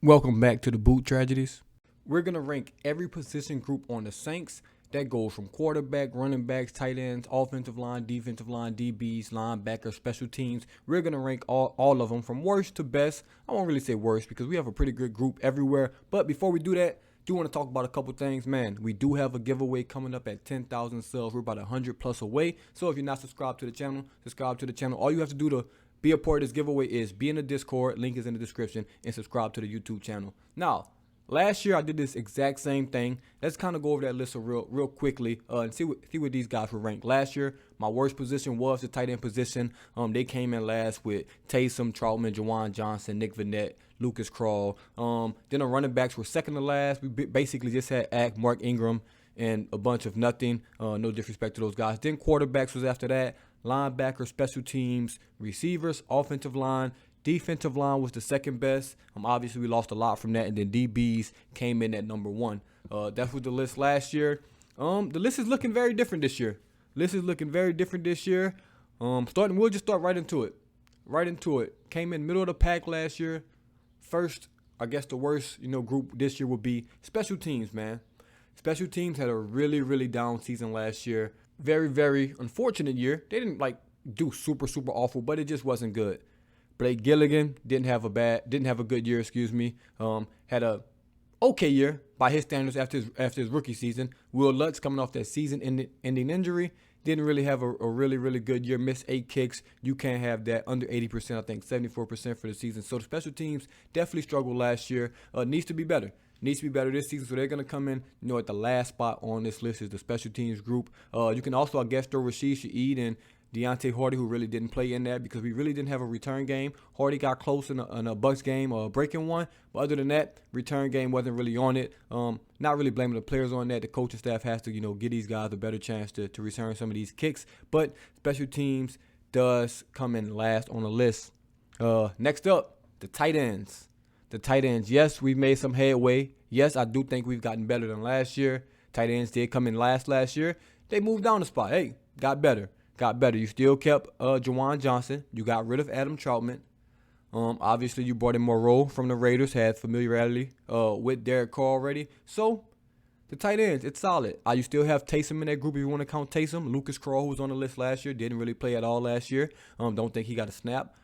Welcome back to the Boot Tragedies. We're going to rank every position group on the Saints. That goes from quarterback, running backs, tight ends, offensive line, DBs, linebacker, special teams. We're going to rank all of them from worst to best. I won't really say worst because we have a pretty good group everywhere. But before we do that, do want to talk about a couple things. Man, we do have a giveaway coming up at 10,000 subs. We're about 100 plus away. So if you're not subscribed to the channel, subscribe to the channel. All you have to do to be a part of this giveaway is be in the Discord. Link is in the description, and subscribe to the YouTube channel. Now, last year I did this exact same thing. Let's kind of go over that list real quickly and see what these guys were ranked. Last year, my worst position was the tight end position. They came in last with Taysom, Troutman, Juwan Johnson, Nick Vannett, Lucas Krull. Then the running backs were second to last. We basically just had Ack, Mark Ingram, and a bunch of nothing. No disrespect to those guys. Then quarterbacks was after that. Linebacker, special teams, receivers, offensive line. Defensive line was the second best. Obviously, we lost a lot from that. And then DBs came in at number one. That was the list last year. The list is looking very different this year. We'll just start right into it. Came in middle of the pack last year. First, I guess the worst, group this year would be special teams, man. Special teams had a really, really down season last year. Very, very unfortunate year. They didn't do super, super awful, but it just wasn't good. Blake Gilligan didn't have a good year, had a okay year by his standards after his rookie season. Will Lutz, coming off that season-ending injury, didn't really have a really, really good year. Missed 8 kicks. You can't have that. Under 80%, I think 74% for the season. So the special teams definitely struggled last year. Needs to be better. Needs to be better this season. So they're going to come in, at the last spot on this list is the special teams group. You can also, I guess, throw Rashid Shaheed and Deontay Hardy, who really didn't play in that because we really didn't have a return game. Hardy got close in a Bucks game, breaking one. But other than that, return game wasn't really on it. Not really blaming the players on that. The coaching staff has to, give these guys a better chance to return some of these kicks. But special teams does come in last on the list. Next up, the tight ends. Yes, we've made some headway. Yes, I do think we've gotten better than last year. Tight ends did come in last year. They moved down a spot. Hey, got better. You still kept Juwan Johnson. You got rid of Adam Troutman. Obviously, you brought in Moreau from the Raiders. Had familiarity with Derek Carr already. So, the tight ends, it's solid. You still have Taysom in that group if you want to count Taysom. Lucas Krull, who was on the list last year, didn't really play at all last year. Don't think he got a snap.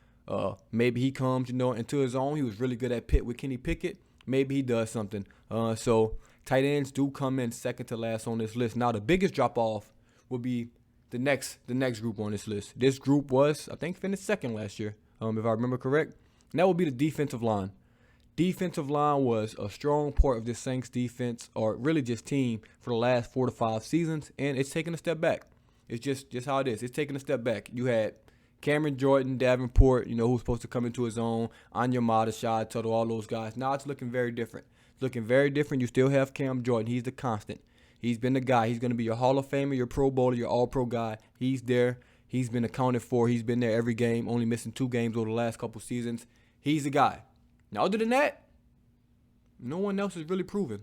Maybe he comes, into his own. He was really good at Pitt with Kenny Pickett. Maybe he does something. So, tight ends do come in second to last on this list. Now, the biggest drop-off would be the next group on this list. This group was, I think, finished second last year, if I remember correct. And that would be the defensive line. Defensive line was a strong part of this Saints defense, or really just team, for the last 4 to 5 seasons, and it's taking a step back. It's just how it is. It's taking a step back. You had Cameron Jordan, Davenport, who's supposed to come into his own, Onyemata, Shad Tuttle, all those guys. Now it's looking very different. You still have Cam Jordan. He's the constant. He's been the guy. He's going to be your Hall of Famer, your Pro Bowler, your All-Pro guy. He's there. He's been accounted for. He's been there every game, only missing 2 games over the last couple seasons. He's the guy. Now, other than that, no one else is really proven.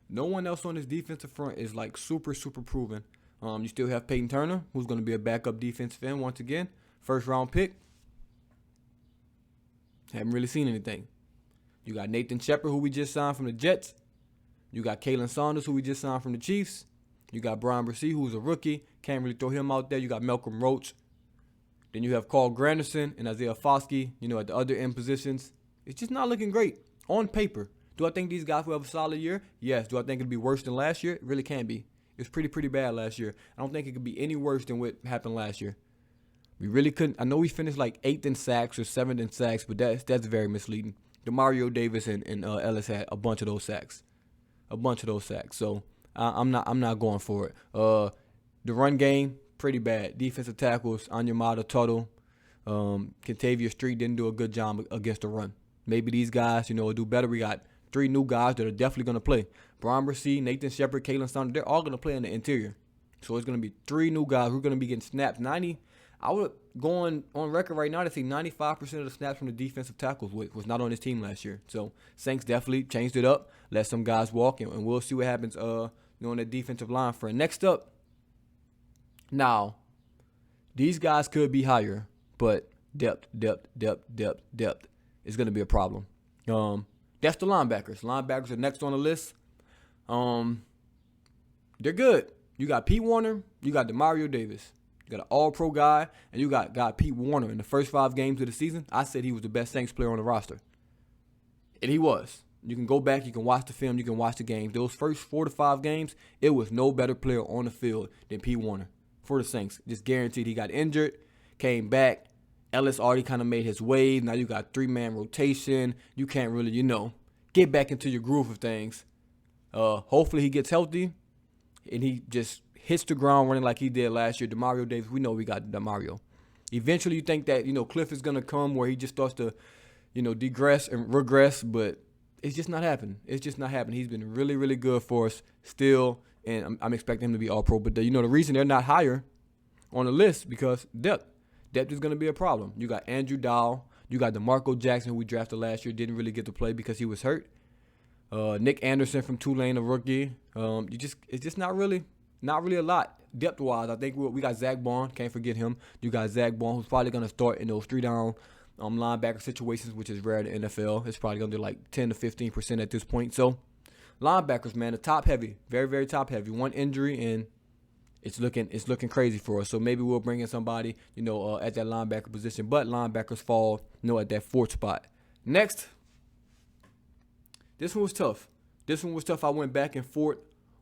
No one else on this defensive front is super, super proven. You still have Peyton Turner, who's going to be a backup defensive end once again. First-round pick. Haven't really seen anything. You got Nathan Shepard, who we just signed from the Jets. You got Kalen Saunders, who we just signed from the Chiefs. You got Brian Bresee, who's a rookie. Can't really throw him out there. You got Malcolm Roach. Then you have Carl Granderson and Isaiah Foskey, at the other end positions. It's just not looking great on paper. Do I think these guys will have a solid year? Yes. Do I think it'll be worse than last year? It really can't be. It was pretty bad last year. I don't think it could be any worse than what happened last year. We really couldn't. I know we finished 8th in sacks or 7th in sacks, but that's very misleading. DeMario Davis and Ellis had a bunch of those sacks. So I'm not going for it. The run game, pretty bad. Defensive tackles, Onyemata, Tuttle, Kentavious Street didn't do a good job against the run. Maybe these guys, will do better. We got 3 new guys that are definitely going to play. Brian Bresee, Nathan Shepard, Kalen Saunders, they're all going to play in the interior. So it's going to be 3 new guys who are going to be getting snaps. I would go on record right now to say 95% of the snaps from the defensive tackles was not on this team last year. So Saints definitely changed it up, let some guys walk, and we'll see what happens on the defensive line front. Next up, now, these guys could be higher, but depth is going to be a problem. That's the linebackers. Linebackers are next on the list. They're good. You got Pete Warner. You got Demario Davis. You got an all-pro guy, and you got Pete Warner. In the first 5 games of the season, I said he was the best Saints player on the roster. And he was. You can go back, you can watch the film, you can watch the games. Those first 4 to 5 games, it was no better player on the field than Pete Warner for the Saints. Just guaranteed. He got injured, came back. Ellis already kind of made his way. Now you got 3-man rotation. You can't really, get back into your groove of things. Hopefully he gets healthy and he just hits the ground running like he did last year. Demario Davis, we know we got Demario. Eventually you think that, Cliff is going to come where he just starts to, degress and regress, but it's just not happening. It's just not happening. He's been really, really good for us still, and I'm expecting him to be all-pro. But, the reason they're not higher on the list because depth. Depth is going to be a problem. You got Andrew Dow. You got DeMarco Jackson, who we drafted last year, didn't really get to play because he was hurt. Nick Anderson from Tulane, a rookie. It's just not really a lot depth-wise. I think we got Zach Bond. Can't forget him. You got Zach Bond, who's probably going to start in those 3-down linebacker situations, which is rare in the NFL. It's probably going to do like 10 to 15% at this point. So, linebackers, man, the top-heavy, very, very top-heavy. One injury, and it's looking crazy for us. So maybe we'll bring in somebody, at that linebacker position. But linebackers fall, at that 4th spot. Next, this one was tough. I went back and forth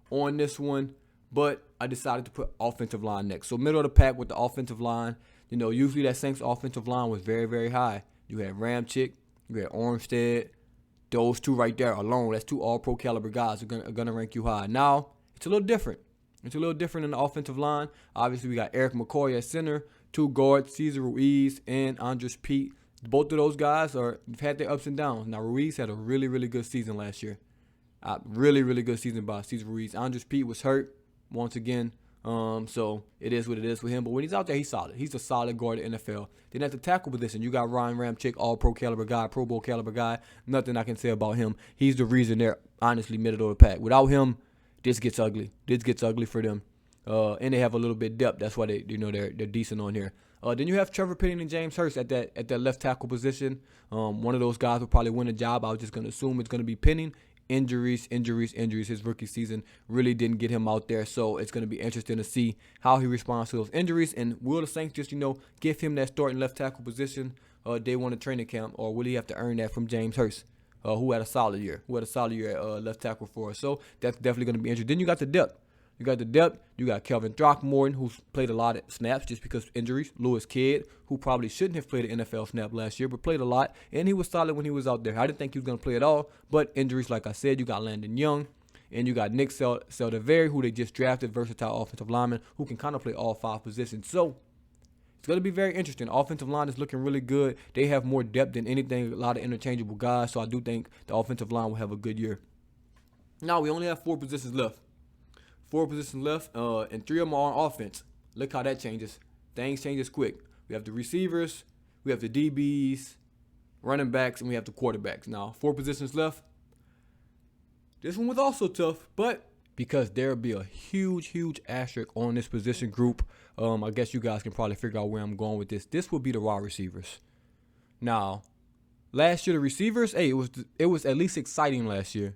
on this one, but I decided to put offensive line next. So middle of the pack with the offensive line. Usually that Saints offensive line was very, very high. You had Ramchick, you had Armstead. Those 2 right there alone, that's 2 all-pro caliber guys who are going to rank you high. Now, it's a little different. It's a little different in the offensive line. Obviously, we got Eric McCoy at center, 2 guards, Cesar Ruiz and Andres Pete. Both of those guys have had their ups and downs. Now, Ruiz had a really, really good season last year. Really, really good season by Cesar Ruiz. Andres Pete was hurt once again. So it is what it is with him. But when he's out there, he's solid. He's a solid guard in the NFL. Then at the tackle position, you got Ryan Ramchick, all-pro caliber guy, Pro Bowl caliber guy. Nothing I can say about him. He's the reason they're honestly middle of the pack. Without him, this gets ugly. This gets ugly for them. And they have a little bit of depth. That's why they're decent on here. Then you have Trevor Penning and James Hurst at that left tackle position. One of those guys will probably win a job. I was just going to assume it's going to be Penning. Injuries. His rookie season really didn't get him out there. So it's going to be interesting to see how he responds to those injuries. And will the Saints just, give him that starting left tackle position day one of training camp? Or will he have to earn that from James Hurst, who had a solid year? At left tackle for us. So that's definitely going to be interesting. Then you got the depth. You got Kelvin Throckmorton, who's played a lot of snaps just because of injuries. Lewis Kidd, who probably shouldn't have played an NFL snap last year, but played a lot, and he was solid when he was out there. I didn't think he was going to play at all, but injuries, like I said, you got Landon Young, and you got Nick Saldiveri, who they just drafted, versatile offensive lineman, who can kind of play all 5 positions. So it's going to be very interesting. Offensive line is looking really good. They have more depth than anything, a lot of interchangeable guys, so I do think the offensive line will have a good year. Now, we only have 4 positions left. 4 positions left, and 3 of them are on offense. Look how that changes. Things changes quick. We have the receivers, we have the DBs, running backs, and we have the quarterbacks. Now, 4 positions left. This one was also tough, but because there'll be a huge asterisk on this position group, I guess you guys can probably figure out where I'm going with this. This will be the wide receivers. Now, last year the receivers, it was at least exciting last year.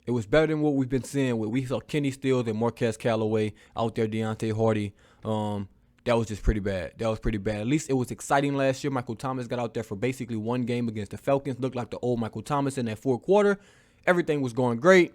It was better than what we've been seeing. We saw Kenny Stills and Marquez Callaway out there, Deontay Hardy. That was just pretty bad. At least it was exciting last year. Michael Thomas got out there for basically 1 game against the Falcons. Looked like the old Michael Thomas in that 4th quarter. Everything was going great.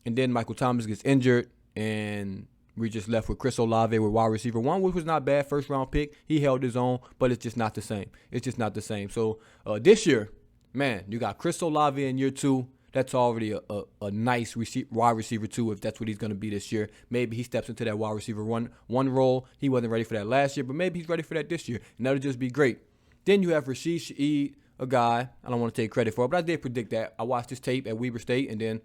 And then Michael Thomas gets injured, and we just left with Chris Olave with wide receiver 1, which was not bad. 1st-round pick. He held his own, but it's just not the same. So this year, man, you got Chris Olave in year 2. That's already a nice wide receiver 2 if that's what he's going to be this year. Maybe he steps into that wide receiver one role. He wasn't ready for that last year, but maybe he's ready for that this year, and that'll just be great. Then you have Rashid Shaheed, a guy I don't want to take credit for, but I did predict that. I watched his tape at Weber State, and then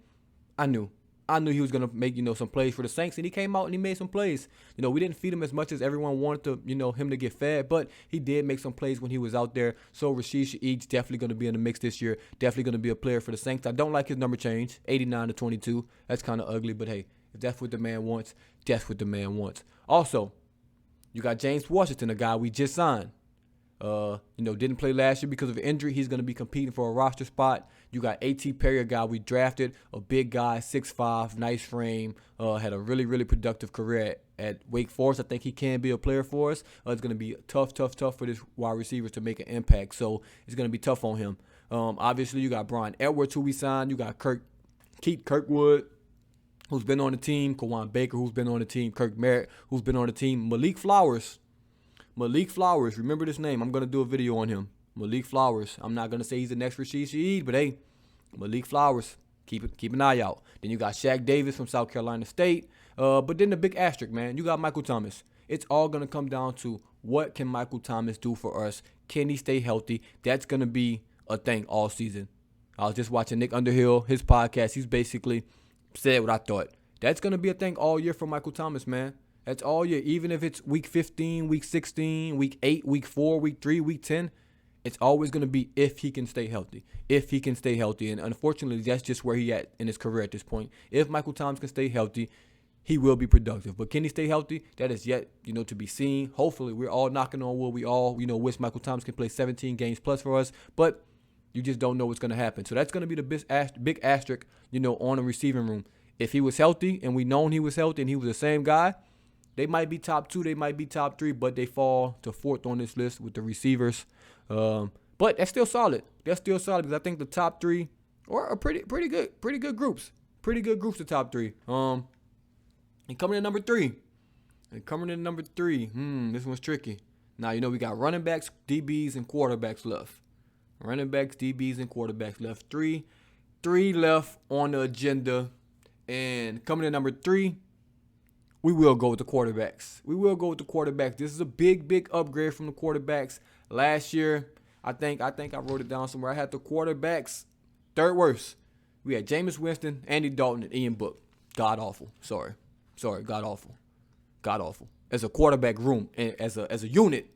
I knew he was going to make, some plays for the Saints, and he came out and he made some plays. We didn't feed him as much as everyone wanted to, him to get fed, but he did make some plays when he was out there. So Rashid Shaheed's definitely going to be in the mix this year, definitely going to be a player for the Saints. I don't like his number change, 89 to 22. That's kind of ugly, but hey, if that's what the man wants, that's what the man wants. Also, you got James Washington, a guy we just signed. Didn't play last year because of injury. He's going to be competing for a roster spot. You got A.T. Perry, a guy we drafted, a big guy, 6'5", nice frame, had a really, really productive career at Wake Forest. I think he can be a player for us. It's going to be tough for this wide receiver to make an impact. So it's going to be tough on him. Obviously, you got Brian Edwards, who we signed. You got Keith Kirkwood, who's been on the team. Kawan Baker, who's been on the team. Kirk Merritt, who's been on the team. Malik Flowers, remember this name. I'm going to do a video on him. Malik Flowers. I'm not going to say he's the next Rashid Shaheed, but hey, Malik Flowers, keep an eye out. Then you got Shaq Davis from South Carolina State. But then the big asterisk, man, you got Michael Thomas. It's all going to come down to what can Michael Thomas do for us? Can he stay healthy? That's going to be a thing all season. I was just watching Nick Underhill, his podcast. He's basically said what I thought. That's going to be a thing all year for Michael Thomas, man. That's all year. Even if it's week 15, week 16, week 8, week 4, week 3, week 10, it's always going to be if he can stay healthy. And unfortunately, that's just where he at in his career at this point. If Michael Thomas can stay healthy, he will be productive. But can he stay healthy? That is yet, to be seen. Hopefully, we're all knocking on wood. We all, wish Michael Thomas can play 17 games plus for us. But you just don't know what's going to happen. So that's going to be the big asterisk, on the receiving room. If he was healthy and we known he was healthy and he was the same guy, they might be top 2, they might be top 3, but they fall to 4th on this list with the receivers. But that's still solid. Because I think the top 3 are pretty good groups. The top 3. And coming in number 3. This one's tricky. Now, we got running backs, DBs, and quarterbacks left. Three left on the agenda. And coming in number 3, we will go with the quarterbacks. This is a big upgrade from the quarterbacks. Last year, I think I wrote it down somewhere. I had the quarterbacks 3rd worst. We had Jameis Winston, Andy Dalton, and Ian Book. God awful. Sorry, God awful. As a quarterback room and as a unit,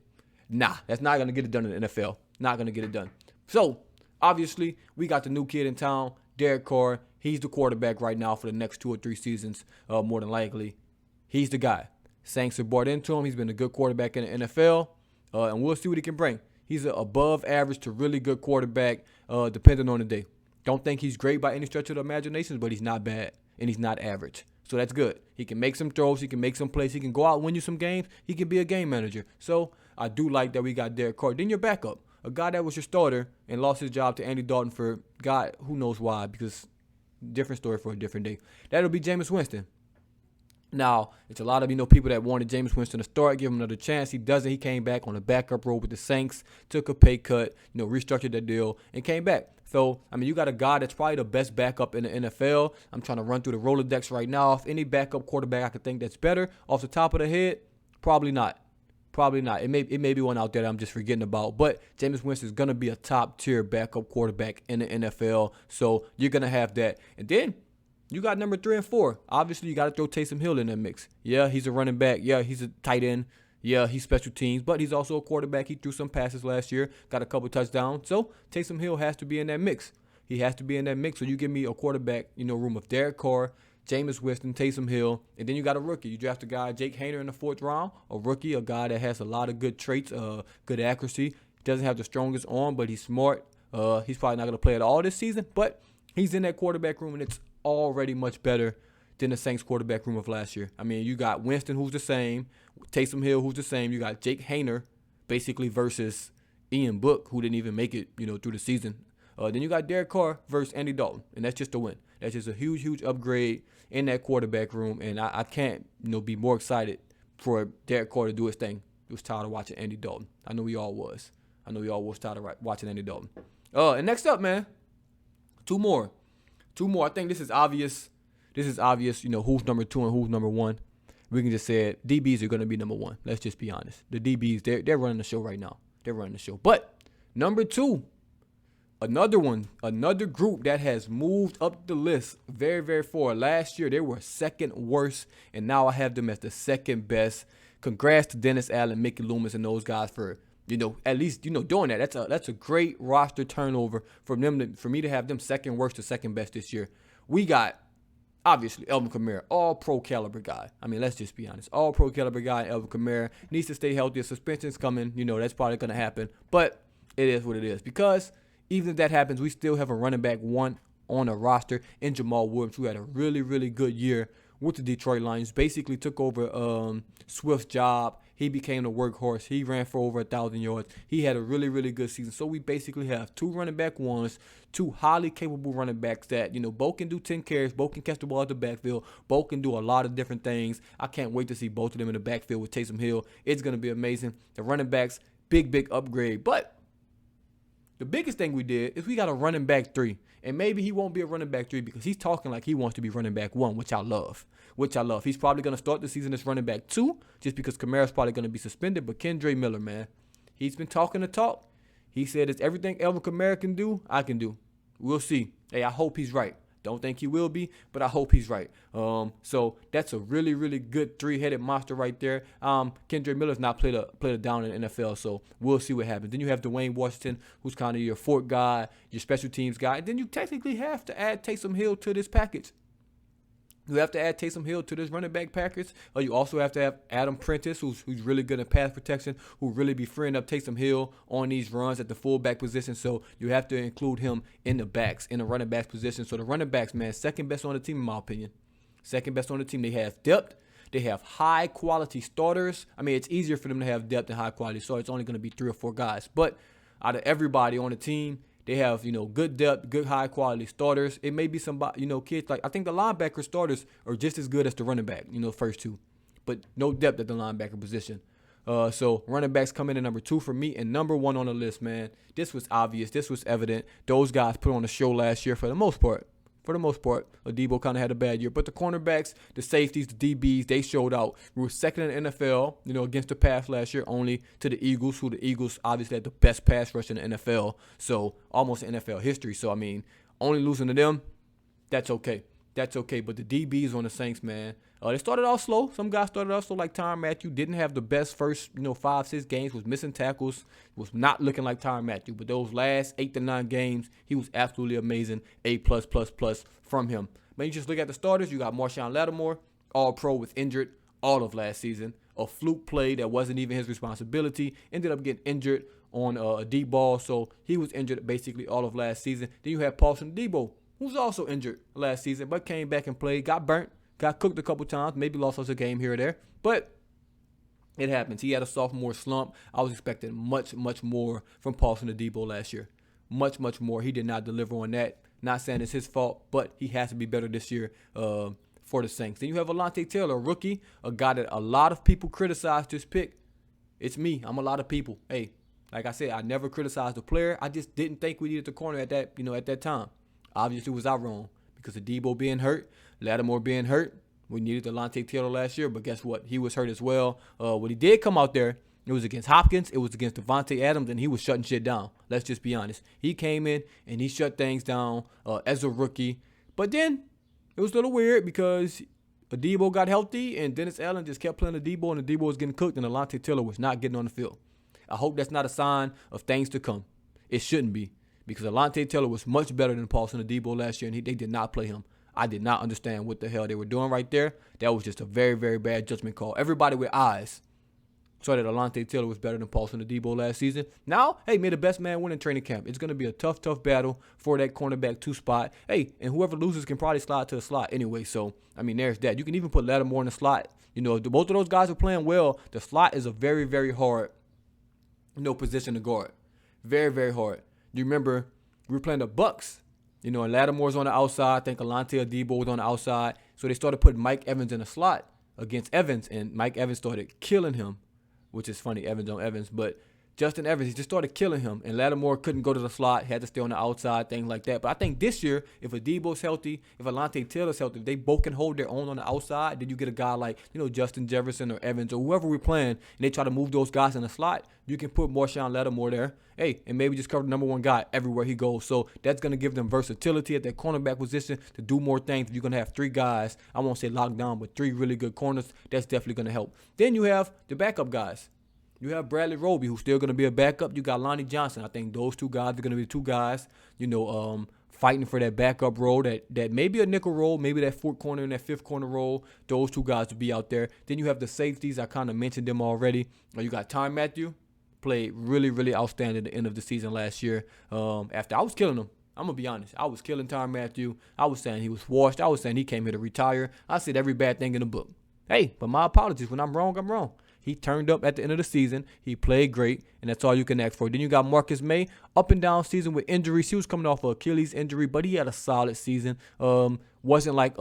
that's not gonna get it done in the NFL. Not gonna get it done. So obviously, we got the new kid in town, Derek Carr. He's the quarterback right now for the next 2 or 3 seasons, more than likely. He's the guy. Saints have bought into him. He's been a good quarterback in the NFL, and we'll see what he can bring. He's an above average to really good quarterback, depending on the day. Don't think he's great by any stretch of the imagination, but he's not bad, and he's not average. So that's good. He can make some throws. He can make some plays. He can go out and win you some games. He can be a game manager. So I do like that we got Derek Carr. Then your backup, a guy that was your starter and lost his job to Andy Dalton for God, who knows why, because different story for a different day. That'll be Jameis Winston. Now, it's a lot of, people that wanted Jameis Winston to start, give him another chance. He doesn't. He came back on a backup role with the Saints, took a pay cut, restructured that deal, and came back. So, you got a guy that's probably the best backup in the NFL. I'm trying to run through the Rolodex right now. If any backup quarterback I could think that's better off the top of the head, probably not. It may be one out there that I'm just forgetting about. But Jameis Winston is going to be a top-tier backup quarterback in the NFL. So, you're going to have that. And then you got number 3 and 4. Obviously, you got to throw Taysom Hill in that mix. Yeah, he's a running back. Yeah, he's a tight end. Yeah, he's special teams, but he's also a quarterback. He threw some passes last year, got a couple touchdowns. So Taysom Hill has to be in that mix. So you give me a quarterback, room of Derek Carr, Jameis Winston, Taysom Hill, and then you got a rookie. You draft a guy, Jake Haener, in the 4th round, a rookie, a guy that has a lot of good traits, good accuracy. Doesn't have the strongest arm, but he's smart. He's probably not going to play at all this season, but he's in that quarterback room, and it's already much better than the Saints quarterback room of last year. You got Winston, who's the same, Taysom Hill, who's the same. You got Jake Haener, basically, versus Ian Book, who didn't even make it, through the season. Then you got Derek Carr versus Andy Dalton, and that's just a win. That's just a huge upgrade in that quarterback room, and I can't, be more excited for Derek Carr to do his thing. He was tired of watching Andy Dalton. I know we all was. Tired of watching Andy Dalton. And next up, man, two more. I think this is obvious. Who's number 2 and who's number 1. We can just say it. DBs are going to be number 1. Let's just be honest. The DBs, they're running the show right now. But number 2, another group that has moved up the list very, very far. Last year, they were 2nd worst, and now I have them as the 2nd best. Congrats to Dennis Allen, Mickey Loomis, and those guys for, at least, doing that. That's a great roster turnover for me to have them 2nd worst to 2nd best this year. We got Obviously, Elvin Kamara, all-pro caliber guy. I mean, let's just be honest. All-pro caliber guy, Elvin Kamara, needs to stay healthy. Suspension's coming. That's probably going to happen. But it is what it is. Because even if that happens, we still have a running back one on a roster in Jamal Williams, who had a really, really good year with the Detroit Lions. Basically took over Swift's job. He became the workhorse. He ran for over 1,000 yards. He had a really, really good season. So we basically have two running back ones, two highly capable running backs that, both can do 10 carries, both can catch the ball at the backfield, both can do a lot of different things. I can't wait to see both of them in the backfield with Taysom Hill. It's going to be amazing. The running backs, big upgrade. But the biggest thing we did is we got a running back 3. And maybe he won't be a running back 3 because he's talking like he wants to be running back 1, which I love. He's probably going to start the season as running back 2 just because Kamara's probably going to be suspended. But Kendre Miller, man, he's been talking the talk. He said it's everything Elvin Kamara can do, I can do. We'll see. Hey, I hope he's right. Don't think he will be, but I hope he's right. So that's a really, really good 3-headed monster right there. Kendre Miller's not played a down in the NFL, so we'll see what happens. Then you have Dwayne Washington, who's kind of your fourth guy, your special teams guy. And then you technically have to add Taysom Hill to this package. You have to add Taysom Hill to this running back package. You also have to have Adam Prentice, who's really good at pass protection, who really be freeing up Taysom Hill on these runs at the fullback position. So you have to include him in the backs, in the running backs position. So the running backs, man, second best on the team in my opinion. Second best on the team. They have depth. They have high-quality starters. I mean, it's easier for them to have depth and high-quality starters. It's only going to be 3 or 4 guys. But out of everybody on the team, they have, good depth, good high-quality starters. It may be somebody, kids like, I think the linebacker starters are just as good as the running back, first 2. But no depth at the linebacker position. So running backs come in at number 2 for me and number 1 on the list, man. This was obvious. This was evident. Those guys put on the show last year for the most part. Debo kind of had a bad year. But the cornerbacks, the safeties, the DBs, they showed out. We were second in the NFL, against the pass last year, only to the Eagles, who the Eagles obviously had the best pass rush in the NFL. So almost NFL history. So, I mean, only losing to them, that's okay. But the DBs on the Saints, man, they started off slow. Some guys started off slow, like Tyrann Mathieu. Didn't have the best first, 5-6 games. Was missing tackles. Was not looking like Tyrann Mathieu. But those last 8 to 9 games, he was absolutely amazing. A+++ from him. But you just look at the starters. You got Marshawn Lattimore, all-pro, was injured all of last season. A fluke play that wasn't even his responsibility. Ended up getting injured on a deep ball. So he was injured basically all of last season. Then you have Paulson Adebo, who's also injured last season, but came back and played, got burnt, got cooked a couple times, maybe lost us a game here or there, but it happens. He had a sophomore slump. I was expecting much more from Paulson Adebo last year. Much more. He did not deliver on that. Not saying it's his fault, but he has to be better this year for the Saints. Then you have Alontae Taylor, a rookie, a guy that a lot of people criticized this pick. It's me. I'm a lot of people. Hey, like I said, I never criticized the player. I just didn't think we needed the corner at that time. Obviously, was I wrong because of Debo being hurt, Lattimore being hurt. We needed Alontae Taylor last year, but guess what? He was hurt as well. When he did come out there, it was against Hopkins, it was against Devontae Adams, and he was shutting shit down. Let's just be honest. He came in, and he shut things down as a rookie. But then it was a little weird because Adebo got healthy, and Dennis Allen just kept playing Adebo, and Adebo was getting cooked, and Alontae Taylor was not getting on the field. I hope that's not a sign of things to come. It shouldn't be. Because Alontae Taylor was much better than Paulson Adebo last year, and they did not play him. I did not understand what the hell they were doing right there. That was just a very, very bad judgment call. Everybody with eyes saw that Alontae Taylor was better than Paulson Adebo last season. Now, hey, may the best man win in training camp. It's going to be a tough battle for that cornerback 2 spot. Hey, and whoever loses can probably slide to the slot anyway. So, I mean, there's that. You can even put Lattimore in the slot. If both of those guys are playing well, the slot is a very, very hard, position to guard. Very, very hard. You remember we were playing the Bucks, and Lattimore's on the outside. I think Alontae Adebo was on the outside. So they started putting Mike Evans in the slot against Evans, and Mike Evans started killing him, which is funny, Evans on Evans. But Justin Evans, he just started killing him, and Lattimore couldn't go to the slot, had to stay on the outside, things like that. But I think this year, if Adebo's healthy, if Alontae Taylor's healthy, if they both can hold their own on the outside, then you get a guy like, Justin Jefferson or Evans or whoever we're playing, and they try to move those guys in the slot, you can put Marshawn Lattimore there, hey, and maybe just cover the number 1 guy everywhere he goes. So that's going to give them versatility at that cornerback position to do more things. If you're going to have 3 guys, I won't say locked down, but 3 really good corners, that's definitely going to help. Then you have the backup guys. You have Bradley Roby, who's still going to be a backup. You got Lonnie Johnson. I think those 2 guys are going to be the 2 guys, fighting for that backup role, that maybe a nickel role, maybe that fourth corner and that fifth corner role. Those two guys will be out there. Then you have the safeties. I kind of mentioned them already. You got Tyrann Mathieu, played really, really outstanding at the end of the season last year. After I was killing him. I'm going to be honest. I was killing Tyrann Mathieu. I was saying he was washed. I was saying he came here to retire. I said every bad thing in the book. Hey, but my apologies. When I'm wrong, I'm wrong. He turned up at the end of the season. He played great, and that's all you can ask for. Then you got Marcus May, up and down season with injuries. He was coming off an Achilles injury, but he had a solid season. Wasn't like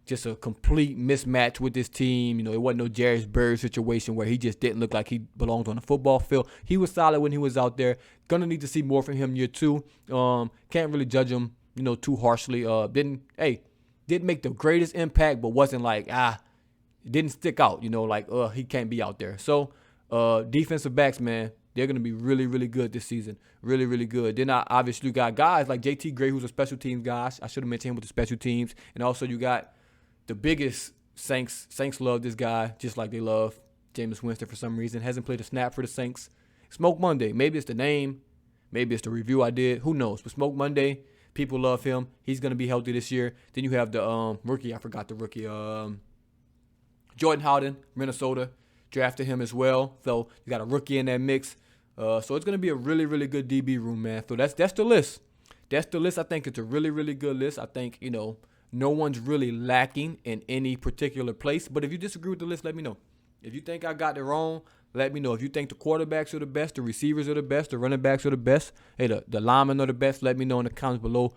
just a complete mismatch with this team. It wasn't no Jarris Bird situation where he just didn't look like he belonged on the football field. He was solid when he was out there. Gonna need to see more from him year 2. Can't really judge him, too harshly. Didn't make the greatest impact, but wasn't like, didn't stick out, he can't be out there. So defensive backs, man, they're going to be really, really good this season. Really, really good. Then I obviously got guys like JT Gray, who's a special teams guy. I should have mentioned him with the special teams. And also you got the biggest Saints. Saints love this guy just like they love Jameis Winston for some reason. Hasn't played a snap for the Saints. Smoke Monday. Maybe it's the name. Maybe it's the review I did. Who knows? But Smoke Monday, people love him. He's going to be healthy this year. Then you have the rookie. I forgot the rookie. Jordan Howden, Minnesota, drafted him as well. So you got a rookie in that mix. So it's going to be a really, really good DB room, man. So that's the list. That's the list. I think it's a really, really good list. I think, no one's really lacking in any particular place. But if you disagree with the list, let me know. If you think I got it wrong, let me know. If you think the quarterbacks are the best, the receivers are the best, the running backs are the best, hey, the linemen are the best, let me know in the comments below.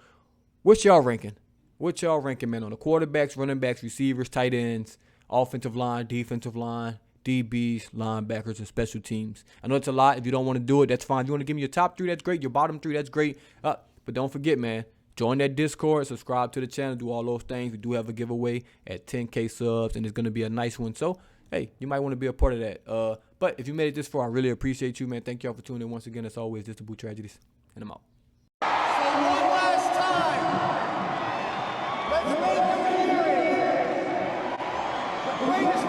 What's y'all ranking? Man, on the quarterbacks, running backs, receivers, tight ends, offensive line, defensive line, DBs, linebackers, and special teams? I know it's a lot. If you don't want to do it, that's fine. If you want to give me your top 3, that's great. Your bottom 3, that's great. But don't forget, man, join that Discord, subscribe to the channel, do all those things. We do have a giveaway at 10K subs, and it's going to be a nice one. So, hey, you might want to be a part of that. But if you made it this far, I really appreciate you, man. Thank y'all for tuning in once again. As always, this is Boo Tragedies, and I'm out. So one last time, let's make them hear it. The greatest